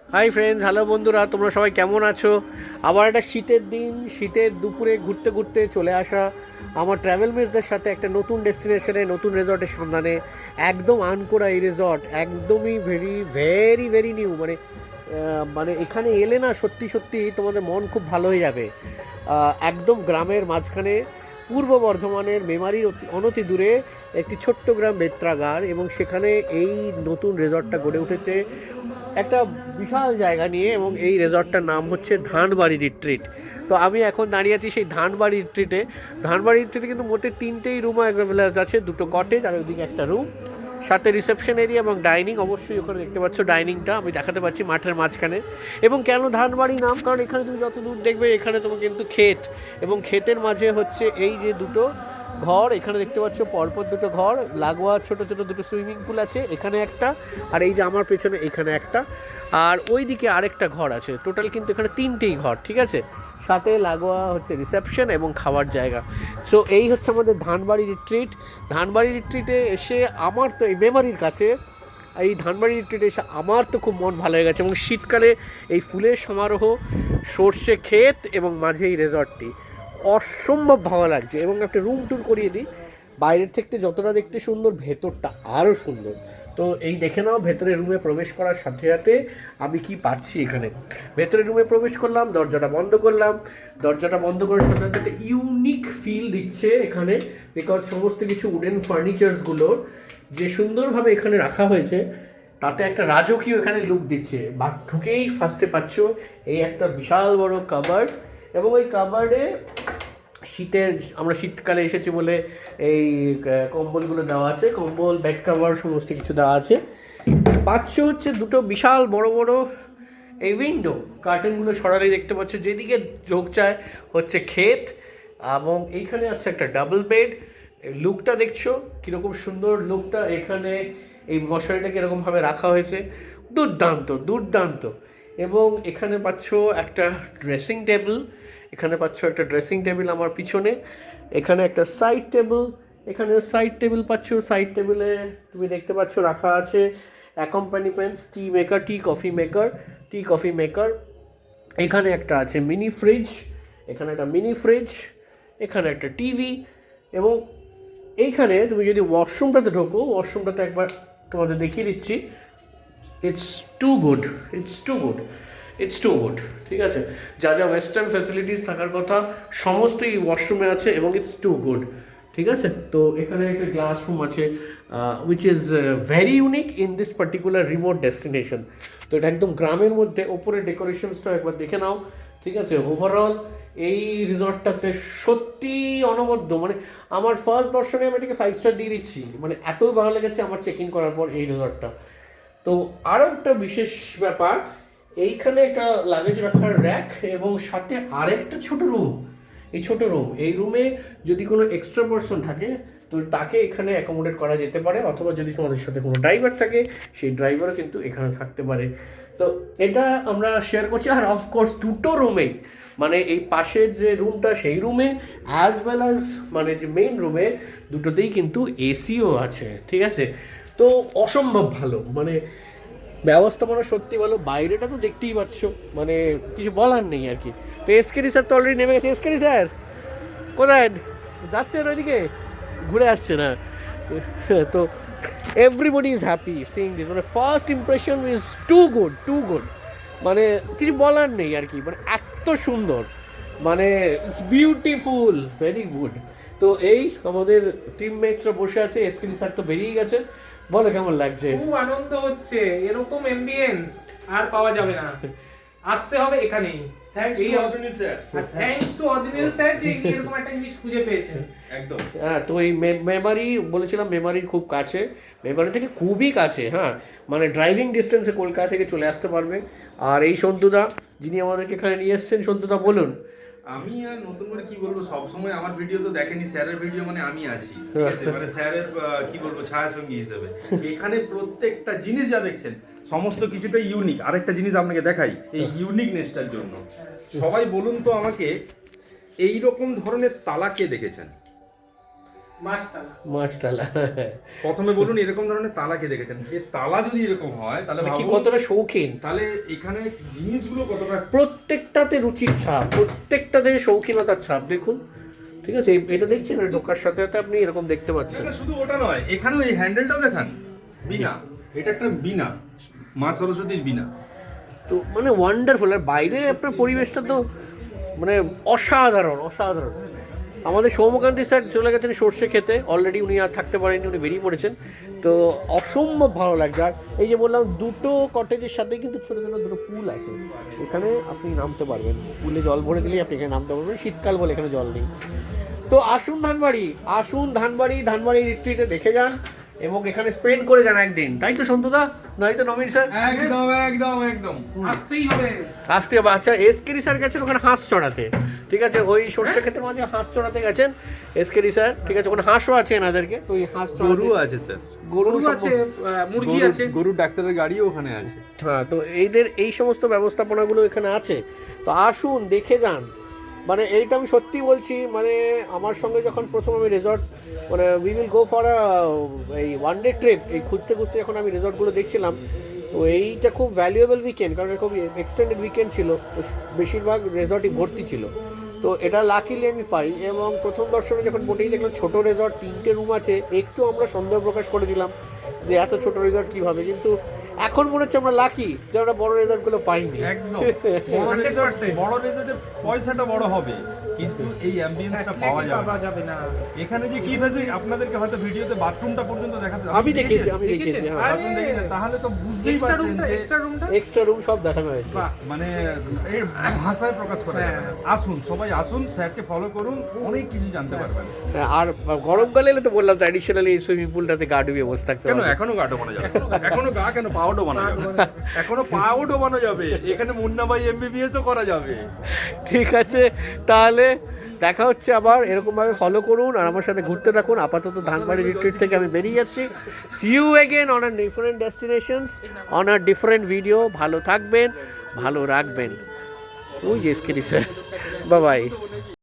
Hi friends, hello বন্ধুরা, তোমরা সবাই কেমন আছো? আবার একটা শীতের দিন, শীতের দুপুরে ঘুরতে ঘুরতে চলে আসা আমার ট্রাভেল মেটসদের সাথে একটা নতুন ডেস্টিনেশনে, নতুন রিসর্টের সন্ধানে। একদম আনকোরা এই রিসর্ট, একদমই ভেরি ভেরি ভেরি নিউ। মানে এখানে এলে না, সত্যি সত্যি তোমাদের মন খুব ভালো হয়ে যাবে। একদম গ্রামের মাঝখানে, পূর্ব বর্ধমানের মেমারির অনতি দূরে একটি ছোট্ট গ্রাম বেত্রাগার, এবং সেখানে এই নতুন রিসর্টটা গড়ে উঠেছে একটা বিশাল জায়গা নিয়ে, এবং এই রিসর্টটার নাম হচ্ছে ধানবাড়ি রিট্রিট। তো আমি এখন দাঁড়িয়ে আছি সেই ধানবাড়ি রিট্রিটে। ধানবাড়ি রিট্রিটে কিন্তু মোটে 3টেই রুম অ্যাভেলেবল আছে, 2টো কটেজ আর ওইদিকে একটা রুম, সাথে রিসেপশন এরিয়া এবং ডাইনিং। অবশ্যই ওখানে দেখতে পাচ্ছ ডাইনিংটা আমি দেখাতে পাচ্ছি মাঠের মাঝখানে। এবং কেন ধানবাড়ি নাম, কারণ এখানে তুমি যত দূর দেখবে এখানে তোমার কিন্তু ক্ষেত, এবং ক্ষেতের মাঝে হচ্ছে এই যে দুটো ঘর এখানে দেখতে পাচ্ছ, পরপর দুটো ঘর লাগোয়া, ছোট ছোট দুটো সুইমিং পুল আছে এখানে একটা, আর এই যে আমার পেছনে এখানে একটা, আর ওই দিকে আরেকটা ঘর আছে। টোটাল কিন্তু এখানে 3টেই ঘর, ঠিক আছে। সাথে লাগোয়া হচ্ছে রিসেপশন এবং খাওয়ার জায়গা। সো এই হচ্ছে আমাদের ধানবাড়ি রিট্রিট। ধানবাড়ি রিট্রিটে এসে আমার তো এই মেমারির কাছে, এই ধানবাড়ি রিট্রিটে এসে আমার তো খুব মন ভালো হয়ে গেছে। এবং শীতকালে এই ফুলের সমারোহ, সর্ষে ক্ষেত এবং মাঝে এই রেজর্টটি অসম্ভব ভালো লাগছে। এবং একটা রুম ট্যুর করিয়ে দিই, বাইরের থেকে যতটা দেখতে সুন্দর, ভেতরটা আরও সুন্দর। তো এই দেখে নাও, ভেতরের রুমে প্রবেশ করার সাথে সাথে আমি কি পাচ্ছি এখানে। ভেতরের রুমে প্রবেশ করলাম, দরজাটা বন্ধ করলাম, দরজাটা বন্ধ করার সাথে সাথে একটা ইউনিক ফিল দিচ্ছে এখানে, বিকজ সমস্ত কিছু উডেন ফার্নিচার্সগুলোর যে সুন্দরভাবে এখানে রাখা হয়েছে, তাতে একটা রাজকীয় এখানে লুক দিচ্ছে। বা ঢুকেই ফার্স্টে পাচ্ছ এই একটা বিশাল বড় কাবার্ড, এবং ওই কাবার্ডে শীতের, আমরা শীতকালে এসেছি বলে এই কম্বলগুলো দেওয়া আছে, কম্বল, বেড কাভার সমস্ত কিছু দেওয়া আছে। পাচ্ছ হচ্ছে দুটো বিশাল বড় বড় এই উইন্ডো, কার্টেনগুলো সরালেই দেখতে পাচ্ছ যেদিকে চোখ চায় হচ্ছে ক্ষেত। এবং এইখানে আছে একটা ডাবল বেড। লুকটা দেখছো কীরকম সুন্দর লুকটা, এখানে এই মশারিটা কীরকমভাবে রাখা হয়েছে, দুর্দান্ত দুর্দান্ত। এবং এখানে পাচ্ছ একটা ড্রেসিং টেবিল, এখানে পাচ্ছ একটা ড্রেসিং টেবিল আমার পিছনে, এখানে একটা সাইড টেবিল, এখানে সাইড টেবিল পাচ্ছ। সাইড টেবিলে তুমি দেখতে পাচ্ছ রাখা আছে অ্যাকম্পানিমেন্টস, টি মেকার, টি কফি মেকার। এখানে একটা আছে মিনি ফ্রিজ, এখানে একটা মিনি ফ্রিজ, এখানে একটা টিভি। এবং এইখানে তুমি যদি ওয়াশরুমটাতে ঢোকো, ওয়াশরুমটাতে একবার তোমাদের দেখিয়ে দিচ্ছি। It's too good, it's too good, it's too good. ঠিক আছে, যা যা ওয়েস্টার্ন ফ্যাসিলিটিস থাকার কথা সমস্ত এই ওয়াশরুমে আছে, এবং ইটস টু গুড। ঠিক আছে, তো এখানে একটা গ্লাস রুম আছে, which is very unique in this particular remote destination. তো এটা একদম গ্রামের মধ্যে, ওপরে ডেকোরেশনসটা একবার দেখে নাও। ঠিক আছে, ওভারঅল এই রিসর্টটাতে সত্যি অনবদ্য, মানে আমার ফার্স্ট দর্শনে আমি এটাকে 5 স্টার দিয়ে দিচ্ছি, মানে এতই ভালো লেগেছে আমার চেক ইন করার পর এই রিসর্টটা। তো আরও একটা বিশেষ ব্যাপার, এইখানে একটা লাগেজ রাখার র্যাক, এবং সাথে আরেকটা ছোট রুম। এই ছোট রুম, এই রুমে যদি কোনো এক্সট্রা পার্সন থাকে তো তাকে এখানে অ্যাকোমোডেট করা যেতে পারে, অথবা যদি তোমাদের সাথে কোনো ড্রাইভার থাকে সেই ড্রাইভারও কিন্তু এখানে থাকতে পারে। তো এটা আমরা শেয়ার করছি। আর অফকোর্স দুটো রুমেই, মানে এই পাশের যে রুমটা সেই রুমে অ্যাজ ওয়েল অ্যাজ মানে যে মেইন রুমে, দুটোতেই কিন্তু এসিও আছে। ঠিক আছে, তো অসম্ভব ভালো, মানে ব্যবস্থাপনা সত্যি ভালো। বাইরেটা তো দেখতেই পাচ্ছ, মানে কিছু বলার নেই আর কি। তো এসকেডি স্যার তো অলরেডি নেমে গেছে। এসকেডি স্যার কোথায় যাচ্ছেন? ওইদিকে ঘুরে আসছে না তো everybody is happy seeing this, মানে first impression is too good, too good, মানে কিছু বলার নেই আর কি, মানে এত সুন্দর, মানে ইটস বিউটিফুল, ভেরি গুড। তো এই আমাদের টিমমেটসরা বসে আছে, এসকেডি স্যার তো বেরিয়ে গেছে। বলো কেমন লাগছে? খুব আনন্দ হচ্ছে, এরকম এমবিয়েন্স আর পাওয়া যাবে না, আসতে হবে এখানেই। থ্যাঙ্কস টু অদিনিল স্যার। থ্যাঙ্কস টু অদিনিল স্যার যে এরকম একটা জিনিস খুঁজে পেয়েছেন। একদম। হ্যাঁ, তো এই মেমারি বলেছিলাম, মেমারির খুব কাছে, মেমারি থেকে খুবই কাছে। হ্যাঁ, মানে ড্রাইভিং ডিস্টেন্সে কলকাতা থেকে চলে আসতে পারবে। আর এই সন্তুদা যিনি আমাদেরকে এখানে নিয়ে এসছেন, সন্তুদা বলুন। আমি আর নতুন করে কি বলবো, সবসময় আমার ভিডিও তো দেখেনি, স্যারের ভিডিও মানে আমি আছি, ঠিক আছে, মানে স্যারের কি বলবো ছায়া সঙ্গী হিসেবে। এখানে প্রত্যেকটা জিনিস যা দেখছেন সমস্ত কিছুটা ইউনিক। আরেকটা জিনিস আপনাকে দেখাই, এই ইউনিকনেসটার জন্য সবাই বলুন তো আমাকে, এই রকম ধরনের তালা কে দেখেছেন? মাছতলা। প্রথমে বলুন এরকম ধরনের তালা কে দেখেছেন? এই তালা যদি এরকম হয় তাহলে কি ভাবুন কতটা শৌখিন, তাহলে এখানে জিনিসগুলো কতটা প্রত্যেকটাতে রুচির ছাপ, প্রত্যেকটাতে শৌখিনতার ছাপ দেখুন। ঠিক আছে, এটা দেখছেন ঢোকার সাথে সাথে আপনি এরকম দেখতে পাচ্ছেন। এখানে শুধু ওটা নয়, এখানেও এই হ্যান্ডেলটাও দেখান, বিনা, এটা একটা বিনা, মা সরস্বতীর বিনা। তো মানে ওয়ান্ডারফুল। আর বাইরে আপনার পরিবেশটা তো মানে অসাধারণ অসাধারণ। আমাদের সৌম্যকান্তি স্যার চলে গেছেন সর্ষে খেতে, অলরেডি উনি আর থাকতে পারেননি, উনি বেরিয়ে পড়েছেন। তো অসম্ভব ভালো লাগছে। আর এই যে বললাম দুটো কটেজের সাথে কিন্তু ছোটো ছোটো দুটো পুল আছে, এখানে আপনি নামতে পারবেন, পুলে জল ভরে দিলেই আপনি এখানে নামতে পারবেন। শীতকাল বলে এখানে জল নেই। তো আসুন ধানবাড়ি, আসুন ধানবাড়ি রিট্রিটে দেখে যান এবং এখানে স্পেন্ড করে যান একদিন, তাই তো সন্তুদা, নয় তো নবীন স্যার? একদম একদম একদম আসতেই হবে। আসতে হবে। আচ্ছা, এসকেডি স্যার গেছেন ওখানে হাঁস চড়াতে, ঠিক আছে, ওই সর্ষে ক্ষেতের মাঝে হাঁস চড়াতে গেছেন এসকেডি স্যার, ঠিক আছে, ওখানে হাঁসও আছে এনাদেরকে। তো এই হাঁস গরু আছে স্যার, গরু গরু আছে, মুরগি আছে। গরু ডাক্তারের গাড়িও ওখানে আছে। হ্যাঁ, তো এই সমস্ত ব্যবস্থাপনাগুলো এখানে আছে। তো আসুন দেখে যান। মানে এইটা আমি সত্যি বলছি, মানে আমার সঙ্গে যখন প্রথম আমি রেজর্ট মানে উই উইল গো ফর এই ওয়ান ডে ট্রিপ, এই খুঁজতে যখন আমি রেজর্টগুলো দেখছিলাম, তো এইটা খুব ভ্যালুয়েবল উইকেন্ড, কারণ খুব এক্সটেন্ডেড উইকেন্ড ছিল, তো বেশিরভাগ রেজর্টই ভর্তি ছিল। তো এটা লাকিলি আমি পাই। এবং প্রথম দর্শনে যখন মোটেই দেখলাম ছোটো রেজর্ট, 3টে রুম আছে, একটু আমরা সন্দেহ প্রকাশ করেছিলাম যে এত ছোট রেজর্ট কিভাবে, কিন্তু এখন মনে হচ্ছে আমরা লাকি যে আমরা বড় রেজর্টগুলো পাইনি। একদম বড় রেজর্টে পয়সাটা বড় হবে, কিন্তু এই অ্যাম্বিয়েন্সটা পাওয়া যাবে না। এখানে যে কি ফ্যাসিলিটি আপনাদেরকে হয়তো ভিডিওতে বাথরুমটা পর্যন্ত দেখাতে আমি দেখেছি, হ্যাঁ, বাথরুম দেখেছেন, তাহলে তো বুঝতেই পারছেন যে এক্সট্রা রুম সব দেখানো হয়েছে। মানে এই ভাষায় প্রকাশ করা যাবে না। আসুন, সবাই আসুন, স্যারকে ফলো করুন, অনেক কিছু জানতে পারবেন। আর গরমকালে এলে তো বললাম তো অ্যাডিশনালি সুইমিং পুলটাতে গা ডুবিয়ে বসে থাকতে কেন হবে। এখনো গা ডোবানো যাবে, এখনো গা কেন পাও ডোবানো যাবে, এখনো পাও ডোবানো যাবে, এখানে মুন্না ভাই MBBS ও করা যাবে। ঠিক আছে, তাহলে দেখা হচ্ছে আবার। এরকমভাবে ফলো করুন আর আমার সাথে ঘুরতে থাকুন। আপাতত ধানবাড়ি রিট্রিট থেকে আমি বেরিয়ে যাচ্ছি। See you again on a different destinations, on a different video. ভালো থাকবেন, ভালো রাখবেন। ওই যে এসকেডি স্যার, বাই বাই।